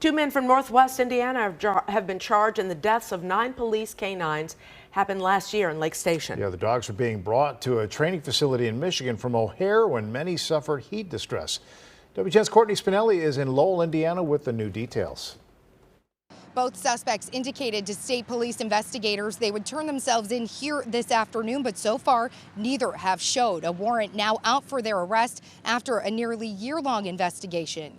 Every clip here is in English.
Two men from Northwest Indiana have been charged in the deaths of 9 police canines happened last year in Lake Station. Yeah, the dogs are being brought to a training facility in Michigan from O'Hare when many suffered heat distress. WGN's Courtney Spinelli is in Lowell, Indiana with the new details. Both suspects indicated to state police investigators they would turn themselves in here this afternoon, but so far neither have showed. A warrant now out for their arrest after a nearly year-long investigation.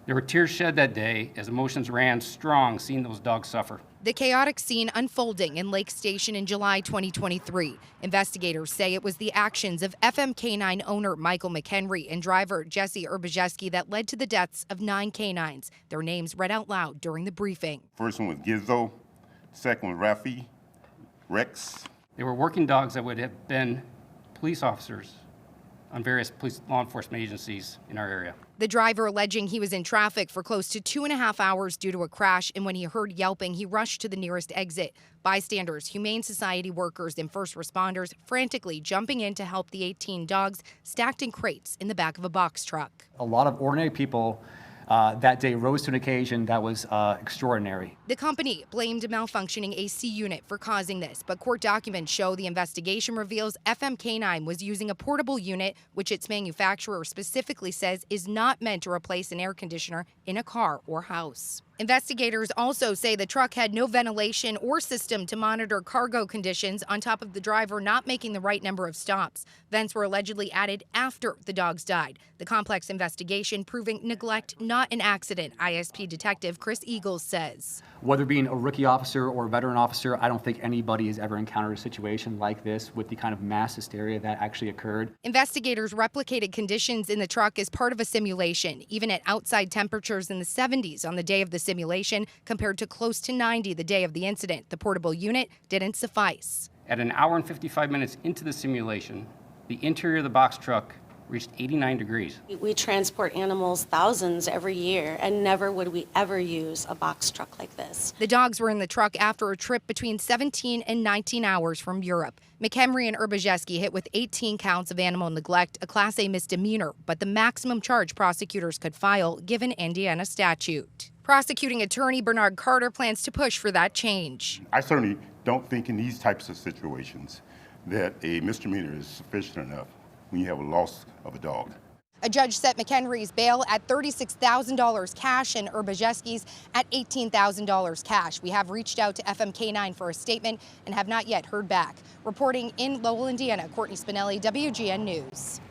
There were tears shed that day as emotions ran strong seeing those dogs suffer. The chaotic scene unfolding in Lake Station in July 2023. Investigators say it was the actions of FM Canine owner Michael McHenry and driver Jesse Urbajeski that led to the deaths of 9 canines. Their names read out loud during the briefing. First one was Gizzo, second was Rafi, Rex. They were working dogs that would have been police officers on various law enforcement agencies in our area. The driver alleging he was in traffic for close to 2.5 hours due to a crash, and when he heard yelping, he rushed to the nearest exit. Bystanders, Humane Society workers, and first responders frantically jumping in to help the 18 dogs stacked in crates in the back of a box truck. A lot of ordinary people that day rose to an occasion that was extraordinary. The company blamed a malfunctioning AC unit for causing this, but court documents show the investigation reveals FM Canine was using a portable unit, which its manufacturer specifically says is not meant to replace an air conditioner in a car or house. Investigators also say the truck had no ventilation or system to monitor cargo conditions, on top of the driver not making the right number of stops. Vents were allegedly added after the dogs died. The complex investigation proving neglect, not an accident, ISP detective Chris Eagles says. Whether being a rookie officer or a veteran officer, I don't think anybody has ever encountered a situation like this with the kind of mass hysteria that actually occurred. Investigators replicated conditions in the truck as part of a simulation, even at outside temperatures in the 70s on the day of the simulation compared to close to 90 the day of the incident. The portable unit didn't suffice. At an hour and 55 minutes into the simulation, the interior of the box truck reached 89 degrees. We transport animals thousands every year, and never would we ever use a box truck like this. The dogs were in the truck after a trip between 17 and 19 hours from Europe. McHenry and Urbajeski hit with 18 counts of animal neglect, a Class A misdemeanor, but the maximum charge prosecutors could file given Indiana statute. Prosecuting attorney Bernard Carter plans to push for that change. I certainly don't think in these types of situations that a misdemeanor is sufficient enough when you have a loss of a dog. A judge set McHenry's bail at $36,000 cash and Urbajeski's at $18,000 cash. We have reached out to FM Canine for a statement and have not yet heard back. Reporting in Lowell, Indiana, Courtney Spinelli, WGN News.